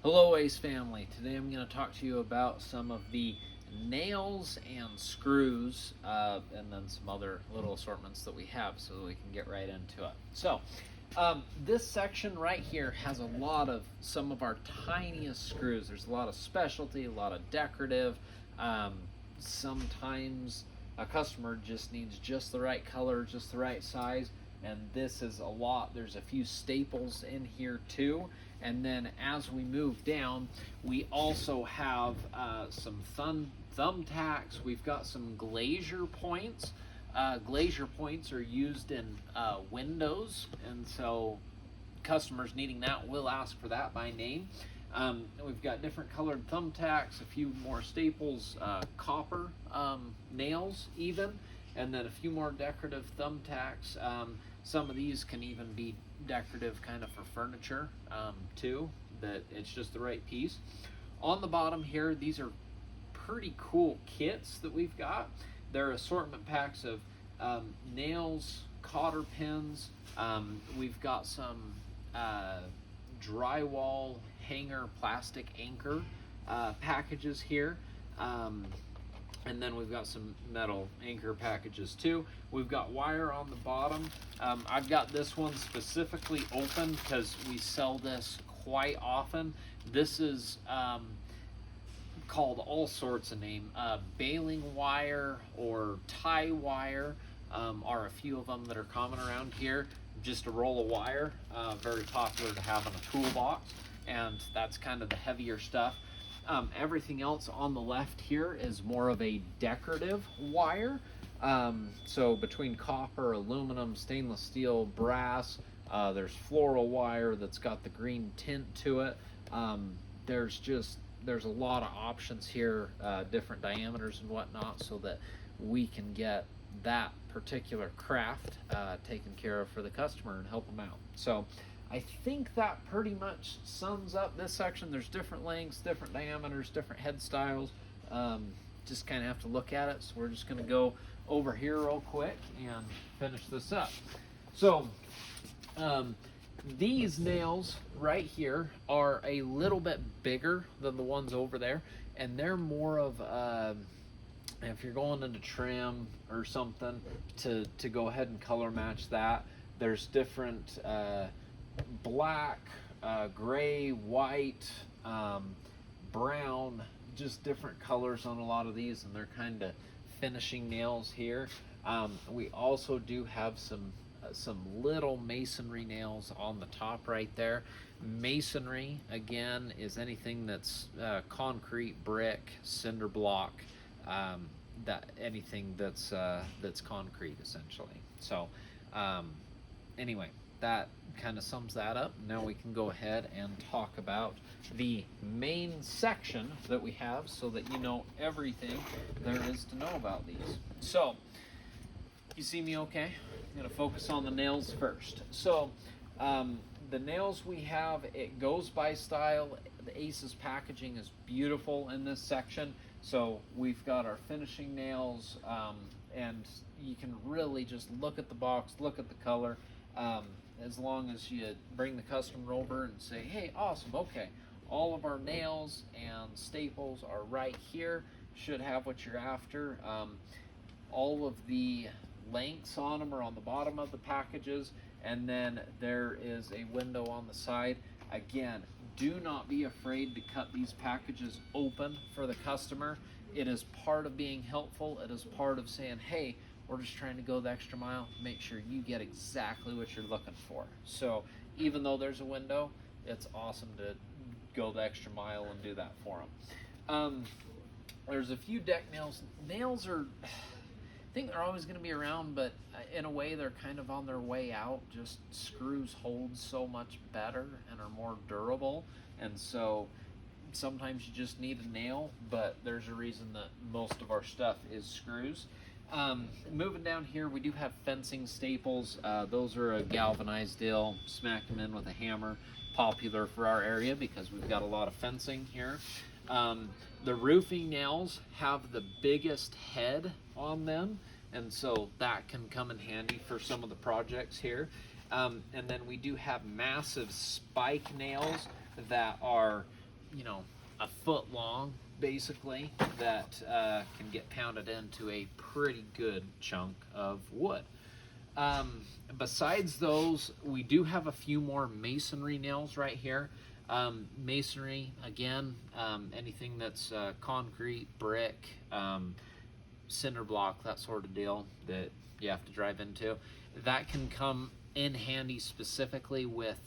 Hello Ace family, today I'm going to talk to you about some of the nails and screws and then some other little assortments that we have so that we can get right into it. So this section right here has a lot of some of our tiniest screws. There's a lot of specialty, a lot of decorative. Sometimes a customer just needs just the right color, just the right size, and this is a lot. There's a few staples in here too. And then as we move down, we also have some thumbtacks. We've got some glazier points. Glazier points are used in windows, and so customers needing that will ask for that by name. We've got different colored thumbtacks, a few more staples, copper nails even, and then a few more decorative thumbtacks. Some of these can even be decorative kind of for furniture too, that it's just the right piece. On the bottom here, these are pretty cool kits that we've got. They're assortment packs of nails, cotter pins. We've got some drywall hanger plastic anchor packages here. And then we've got some metal anchor packages too. We've got wire on the bottom. I've got this one specifically open because we sell this quite often. This is called all sorts of name. Baling wire or tie wire are a few of them that are common around here. Just a roll of wire, very popular to have in a toolbox, and that's kind of the heavier stuff. Everything else on the left here is more of a decorative wire. So between copper, aluminum, stainless steel, brass, there's floral wire that's got the green tint to it. There's a lot of options here, different diameters and whatnot, so that we can get that particular craft taken care of for the customer and help them out. So I think that pretty much sums up this section. There's different lengths, different diameters, different head styles. Just kind of have to look at it. So we're just going to go over here real quick and finish this up. So these nails right here are a little bit bigger than the ones over there, and they're more of if you're going into trim or something to go ahead and color match that. There's different black, gray, white, brown, just different colors on a lot of these, and they're kind of finishing nails here. We also do have some little masonry nails on the top right there. Masonry again is anything that's concrete, brick, cinder block, anything that's concrete essentially. So anyway, that kind of sums that up. Now we can go ahead and talk about the main section that we have so that you know everything there is to know about these. So, you see me okay? I'm going to focus on the nails first. So, the nails we have, it goes by style. The Aces packaging is beautiful in this section. So, we've got our finishing nails, and you can really just look at the box, look at the color. As long as you bring the customer over and say, hey, awesome, okay, all of our nails and staples are right here, should have what you're after. All of the lengths on them are on the bottom of the packages, and then there is a window on the side. Again, do not be afraid to cut these packages open for the customer. It is part of being helpful. It is part of saying, hey, we're just trying to go the extra mile, make sure you get exactly what you're looking for. So even though there's a window, it's awesome to go the extra mile and do that for them. There's a few deck nails. Nails are, I think they're always going to be around, but in a way they're kind of on their way out. Just screws hold so much better and are more durable, and so sometimes you just need a nail, but there's a reason that most of our stuff is screws. Moving down here, we do have fencing staples. Those are a galvanized deal. Smack them in with a hammer. Popular for our area because we've got a lot of fencing here. The roofing nails have the biggest head on them, and so that can come in handy for some of the projects here. And then we do have massive spike nails that are you know, a foot long, basically, that can get pounded into a pretty good chunk of wood. Besides those, we do have a few more masonry nails right here. Masonry, again, anything that's concrete, brick, cinder block, that sort of deal that you have to drive into, that can come in handy specifically with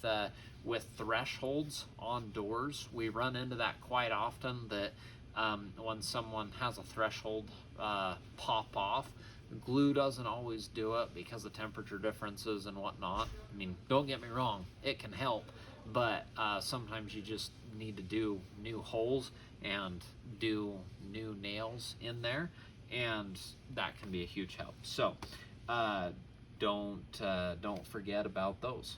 thresholds on doors. We run into that quite often, that when someone has a threshold pop off, glue doesn't always do it because of temperature differences and whatnot. I mean, don't get me wrong, it can help, but sometimes you just need to do new holes and do new nails in there, and that can be a huge help. So don't forget about those.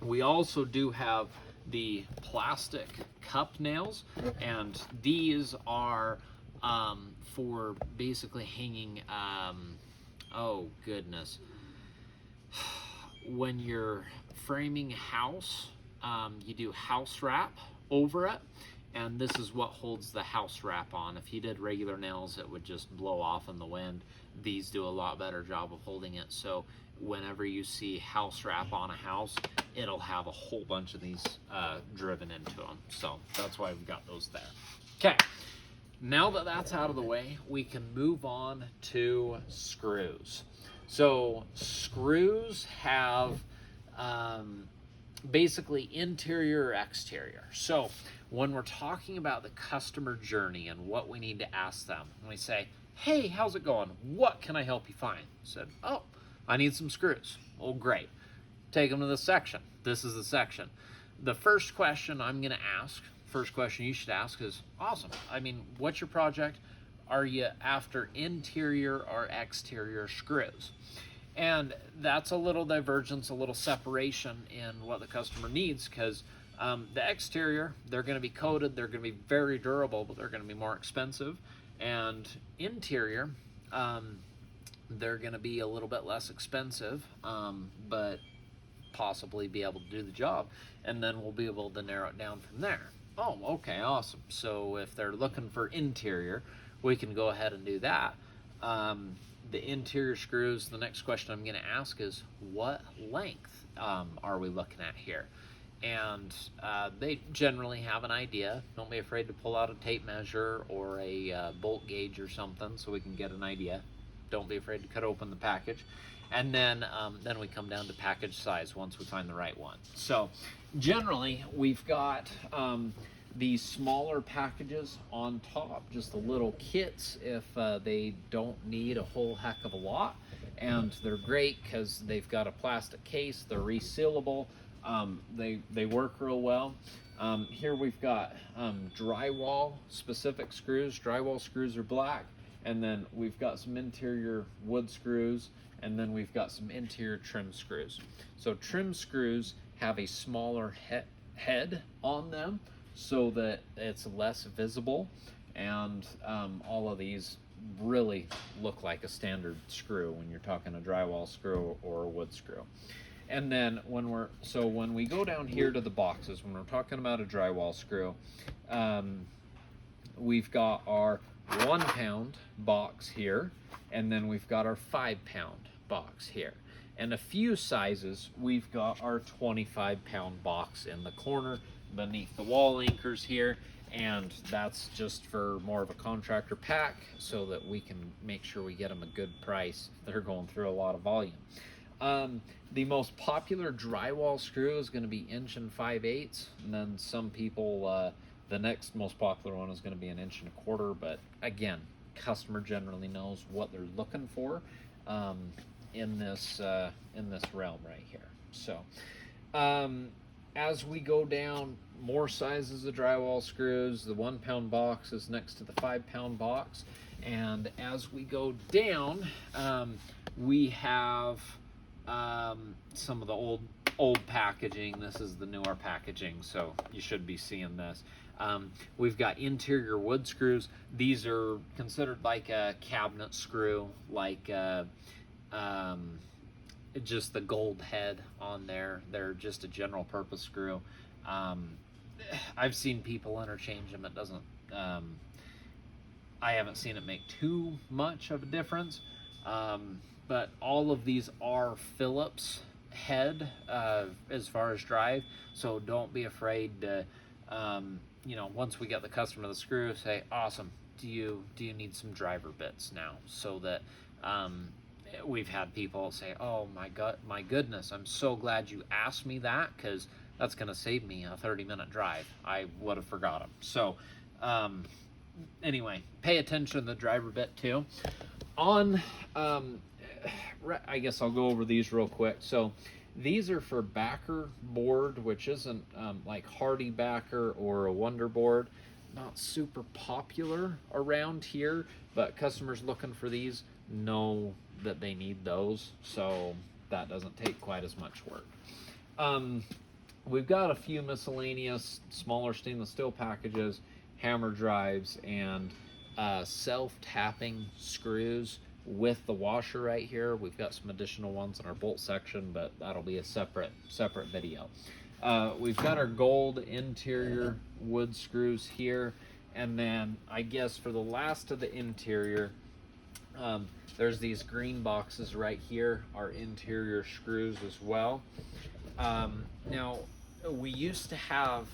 We also do have the plastic cup nails, and these are for basically hanging, oh goodness, when you're framing a house, you do house wrap over it, and this is what holds the house wrap on. If you did regular nails, it would just blow off in the wind. These do a lot better job of holding it, so whenever you see house wrap on a house, it'll have a whole bunch of these driven into them. So that's why we've got those there. Okay, now that that's out of the way, we can move on to screws. So screws have basically interior or exterior. So when we're talking about the customer journey and what we need to ask them, when we say, hey, how's it going? What can I help you find? Said, oh, I need some screws. Oh, great. Take them to the section. This is the section. The first question I'm going to ask, first question you should ask is, awesome. I mean, what's your project? Are you after interior or exterior screws? And that's a little divergence, a little separation in what the customer needs, because the exterior, they're going to be coated, they're going to be very durable, but they're going to be more expensive. And interior, they're going to be a little bit less expensive, but possibly be able to do the job. And then we'll be able to narrow it down from there. Oh, okay, awesome. So if they're looking for interior, we can go ahead and do that. The interior screws, the next question I'm going to ask is, what length are we looking at here? And they generally have an idea. Don't be afraid to pull out a tape measure or a bolt gauge or something so we can get an idea. Don't be afraid to cut open the package. And then we come down to package size once we find the right one. So generally, we've got these smaller packages on top, just the little kits if they don't need a whole heck of a lot. And they're great because they've got a plastic case, they're resealable, they work real well. Here we've got drywall specific screws. Drywall screws are black, and then we've got some interior wood screws, and then we've got some interior trim screws. So trim screws have a smaller head on them so that it's less visible, and all of these really look like a standard screw when you're talking a drywall screw or a wood screw. And then when we go down here to the boxes, when we're talking about a drywall screw, we've got our 1 pound box here, and then we've got our 5 pound box here. And a few sizes, we've got our 25 pound box in the corner beneath the wall anchors here, and that's just for more of a contractor pack so that we can make sure we get them a good price if they're going through a lot of volume. The most popular drywall screw is going to be 1 5/8, and then some people, the next most popular one is going to be 1 1/4, but again, customer generally knows what they're looking for in this realm right here. So as we go down, more sizes of drywall screws. The 1 pound box is next to the 5 pound box, and as we go down, we have some of the old packaging. This is the newer packaging, so you should be seeing this. We've got interior wood screws. These are considered like a cabinet screw, like just the gold head on there. They're just a general purpose screw. I've seen people interchange them. It doesn't. I haven't seen it make too much of a difference. But all of these are Phillips head as far as drive, so don't be afraid to, once we get the customer the screw, say, awesome. Do you need some driver bits now? So that we've had people say, oh my goodness, I'm so glad you asked me that, because that's going to save me a 30-minute drive. I would have forgot them. So anyway, pay attention to the driver bit too. On I guess I'll go over these real quick. So these are for backer board, which isn't like Hardy backer or a Wonder board. Not super popular around here, but customers looking for these know that they need those, so that doesn't take quite as much work. We've got a few miscellaneous smaller stainless steel packages, hammer drives, and self-tapping screws with the washer right here. We've got some additional ones in our bolt section, but that'll be a separate video. We've got our gold interior wood screws here, and then I guess for the last of the interior, there's these green boxes right here, our interior screws as well. Now, we used to have,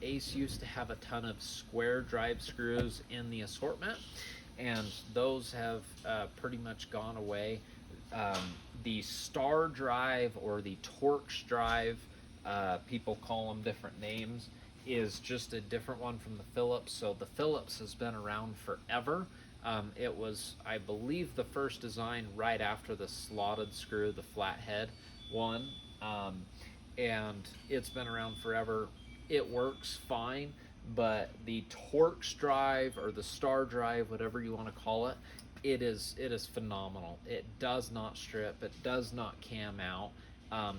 Ace used to have a ton of square drive screws in the assortment, and those have pretty much gone away. The Star Drive, or the Torx Drive, people call them different names, is just a different one from the Phillips. So the Phillips has been around forever. It was, I believe, the first design right after the slotted screw, the flathead one, and it's been around forever. It works fine, but the Torx Drive, or the Star Drive, whatever you want to call it, it is phenomenal. It does not strip, it does not cam out,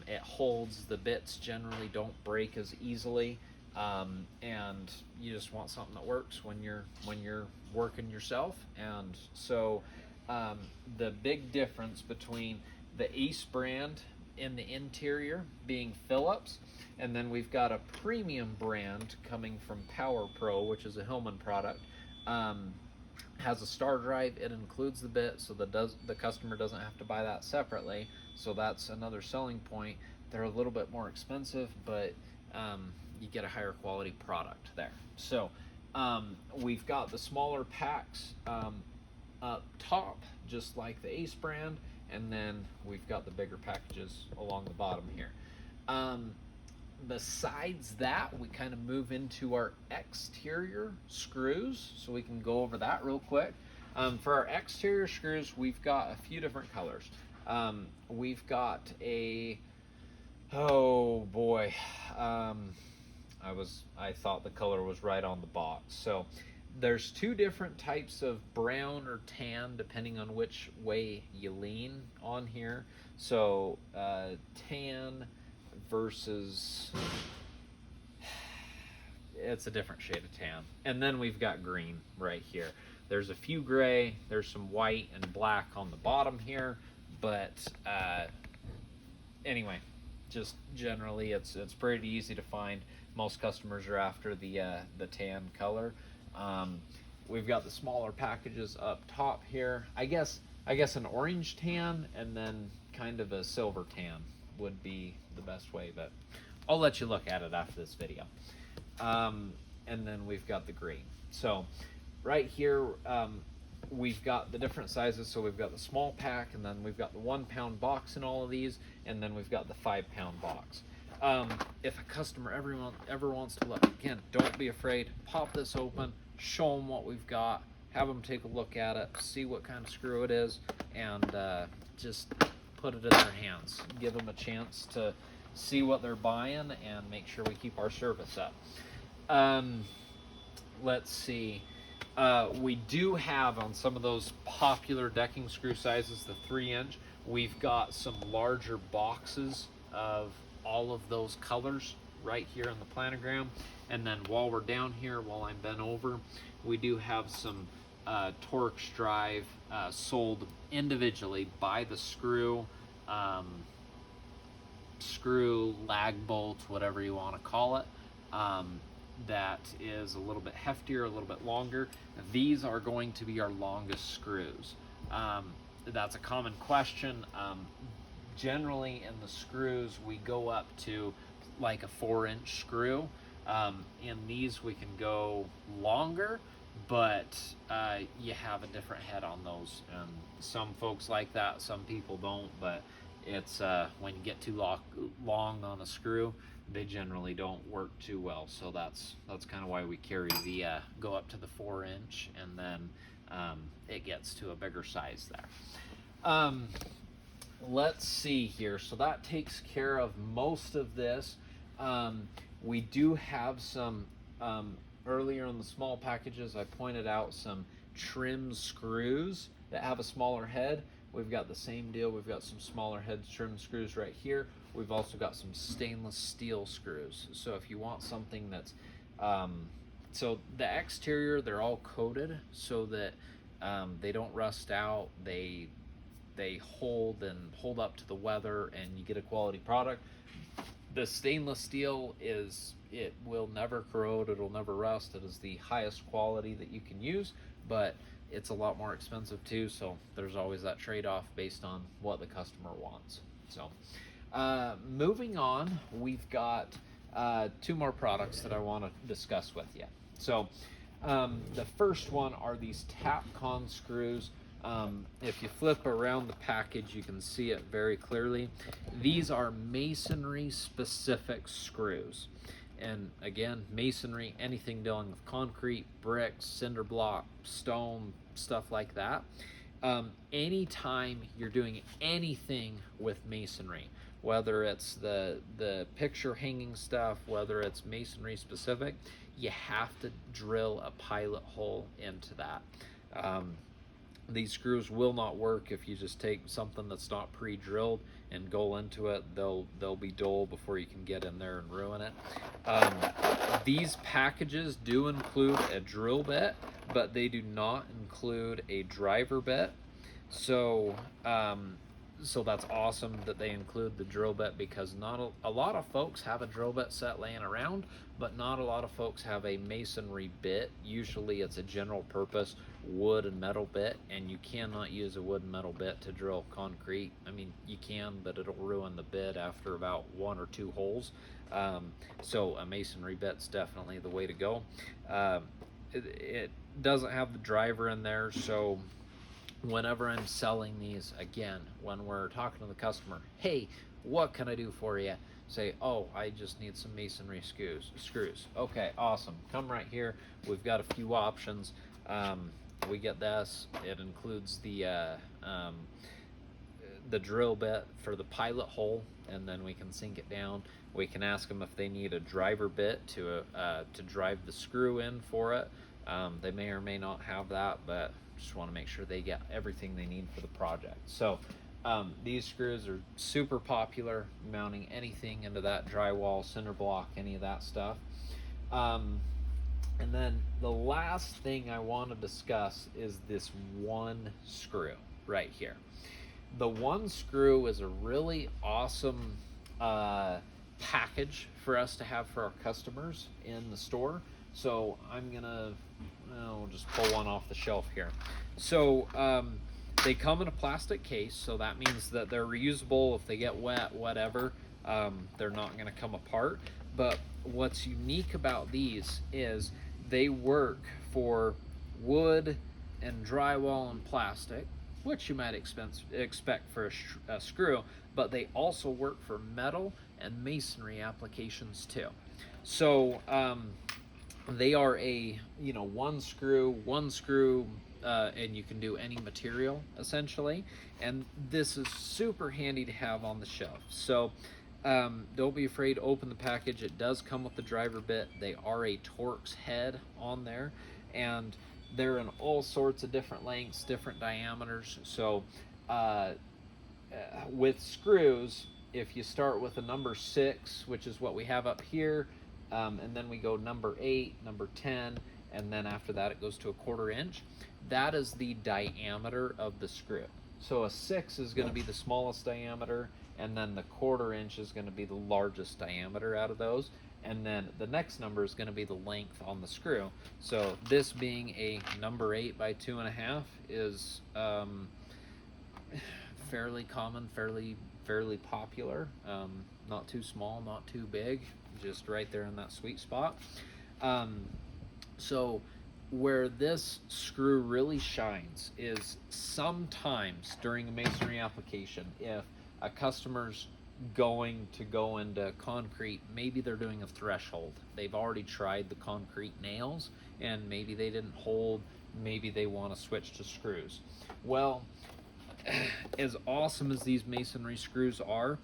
it holds. The bits generally don't break as easily, and you just want something that works when you're working yourself. And so the big difference between the Ace brand in the interior being Phillips, and then we've got a premium brand coming from Power Pro, which is a Hillman product, has a Star Drive. It includes the bit, so the customer doesn't have to buy that separately. So that's another selling point. They're a little bit more expensive, but you get a higher quality product there. So we've got the smaller packs up top, just like the Ace brand, and then we've got the bigger packages along the bottom here. Besides that, we kind of move into our exterior screws, so we can go over that real quick. For our exterior screws, we've got a few different colors. We've got a, oh boy, I thought the color was right on the box. So there's two different types of brown or tan, depending on which way you lean on here. So tan versus, it's a different shade of tan. And then we've got green right here. There's a few gray, there's some white and black on the bottom here, but anyway, just generally it's pretty easy to find. Most customers are after the tan color. We've got the smaller packages up top here. I guess an orange tan, and then kind of a silver tan would be the best way, but I'll let you look at it after this video. And then we've got the green. So right here, we've got the different sizes. So we've got the small pack, and then we've got the 1 pound box in all of these, and then we've got the 5 pound box. If a customer ever wants to look, again, don't be afraid. Pop this open, show them what we've got, have them take a look at it, see what kind of screw it is, and just put it in their hands. Give them a chance to see what they're buying, and make sure we keep our service up. Let's see. We do have, on some of those popular decking screw sizes, the 3-inch, we've got some larger boxes of all of those colors right here in the planogram. And then while we're down here, while I'm bent over, we do have some Torx Drive sold individually by the screw, lag bolt, whatever you want to call it. that is a little bit heftier, a little bit longer, these are going to be our longest screws. That's a common question. Generally in the screws, we go up to like a 4-inch screw. In these we can go longer, but you have a different head on those, and some folks like that, some people don't. But it's when you get too long on a screw, they generally don't work too well. So that's kind of why we carry the go up to the 4-inch, and then it gets to a bigger size there. Let's see here. So that takes care of most of this. We do have some, earlier in the small packages, I pointed out some trim screws that have a smaller head. We've got the same deal. We've got some smaller head trim screws right here. We've also got some stainless steel screws. So if you want something that's, so the exterior, they're all coated so that they don't rust out. They hold up to the weather, and you get a quality product. The stainless steel it will never corrode, it'll never rust. It is the highest quality that you can use, but it's a lot more expensive too, so there's always that trade-off based on what the customer wants. So moving on, we've got 2 more products that I want to discuss with you. So the first one are these Tapcon screws. If you flip around the package, you can see it very clearly. These are masonry specific screws. And again, masonry, anything dealing with concrete, bricks, cinder block, stone, stuff like that. Anytime you're doing anything with masonry, whether it's the picture hanging stuff, whether it's masonry specific, you have to drill a pilot hole into that. These screws will not work if you just take something that's not pre-drilled and go into it. They'll be dull before you can get in there and ruin it. These packages do include a drill bit, but they do not include a driver bit. So so that's awesome that they include the drill bit, because not a lot of folks have a drill bit set laying around, but not a lot of folks have a masonry bit. Usually it's a general purpose wood and metal bit, and you cannot use a wood and metal bit to drill concrete. I mean, you can, but it'll ruin the bit after about 1 or 2 holes. So a masonry bit's definitely the way to go. It doesn't have the driver in there, so whenever I'm selling these, again, when we're talking to the customer, hey, what can I do for you? Say, oh, I just need some masonry screws. Okay, awesome. Come right here. We've got a few options. We get this. It includes the drill bit for the pilot hole, and then we can sink it down. We can ask them if they need a driver bit to drive the screw in for it. They may or may not have that, but just want to make sure they get everything they need for the project. So these screws are super popular, mounting anything into that drywall, cinder block, any of that stuff. And then the last thing I want to discuss is this one screw right here. The one screw is a really awesome package for us to have for our customers in the store. So I'm gonna just pull one off the shelf here. So they come in a plastic case, so that means that they're reusable. If they get wet, whatever, they're not going to come apart. But what's unique about these is they work for wood and drywall and plastic, which you might expect for a screw, but they also work for metal and masonry applications too. So they are a one screw, and you can do any material essentially, and this is super handy to have on the shelf. So don't be afraid to open the package. It does come with the driver bit. They are a Torx head on there, and they're in all sorts of different lengths, different diameters. So with screws, if you start with a number 6, which is what we have up here, and then we go number 8, number 10, and then after that it goes to a 1/4 inch. That is the diameter of the screw. So a 6 is going to be the smallest diameter, and then the 1/4 inch is going to be the largest diameter out of those. and then the next number is going to be the length on the screw. So this being a number 8 by 2.5 is fairly common, fairly popular. Not too small, not too big, just right there in that sweet spot. So where this screw really shines is sometimes during a masonry application, if a customer's going to go into concrete, maybe they're doing a threshold. They've already tried the concrete nails and maybe they didn't hold, maybe they want to switch to screws. Well, as awesome as these masonry screws are,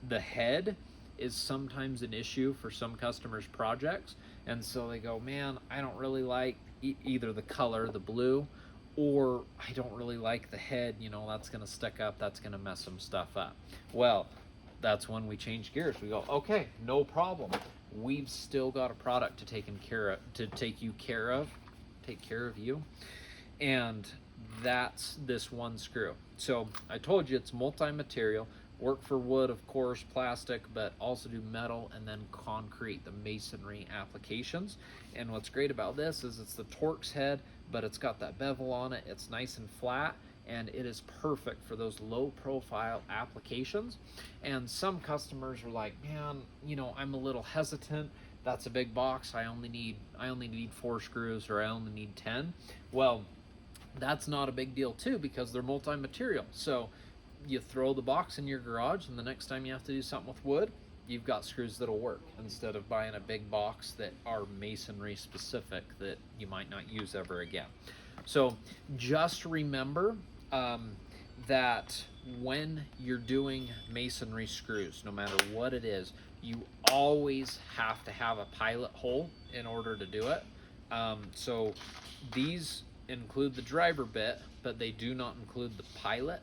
the head is sometimes an issue for some customers' projects, and so they go, man, I don't really like either the color, the blue, or I don't really like the head, you know, that's going to stick up, that's going to mess some stuff up. Well, that's when we change gears. We go, okay, no problem. We've still got a product to take care of you, and that's this one screw. So I told you it's multi-material. Work for wood, of course, plastic, but also do metal and then concrete, the masonry applications. And what's great about this is it's the Torx head, but it's got that bevel on it. It's nice and flat, and it is perfect for those low profile applications. And some customers are like, man, you know, I'm a little hesitant. That's a big box. I only need 4 screws, or I only need 10. Well, that's not a big deal too, because they're multi-material. So you throw the box in your garage, and the next time you have to do something with wood, you've got screws that'll work, instead of buying a big box that are masonry specific that you might not use ever again. So just remember that when you're doing masonry screws, no matter what it is, you always have to have a pilot hole in order to do it. So these include the driver bit, but they do not include the pilot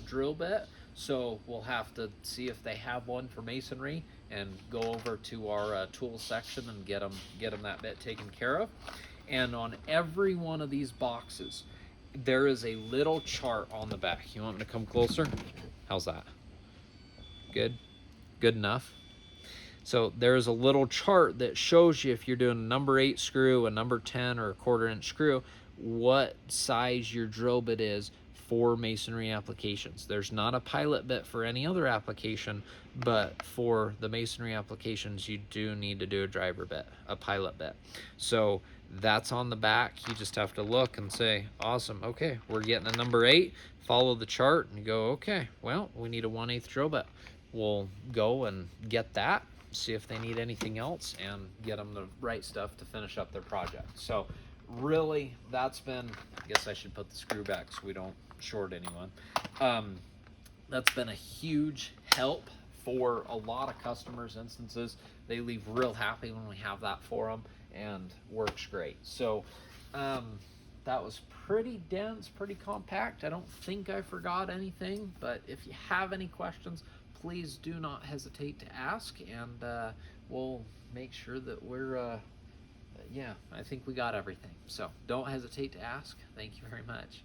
drill bit. So we'll have to see if they have one for masonry and go over to our tool section and get them that bit taken care of. And on every one of these boxes, there is a little chart on the back. You want me to come closer? How's that? Good? Good enough? So there's a little chart that shows you, if you're doing a number 8 screw, a number 10, or a 1/4 inch screw, what size your drill bit is for masonry applications. There's not a pilot bit for any other application, but for the masonry applications, you do need to do a driver bit, a pilot bit. So that's on the back. You just have to look and say, awesome, okay, we're getting a number 8. Follow the chart and go, okay, well, we need a 1/8 drill bit. We'll go and get that, see if they need anything else, and get them the right stuff to finish up their project. So really, that's been, I guess I should put the screw back so we don't short anyone. That's been a huge help for a lot of customers' instances. They leave real happy when we have that for them, and works great. So that was pretty dense, pretty compact. I don't think I forgot anything, but if you have any questions, please do not hesitate to ask, and we'll make sure that we're yeah, I think we got everything. So don't hesitate to ask. Thank you very much.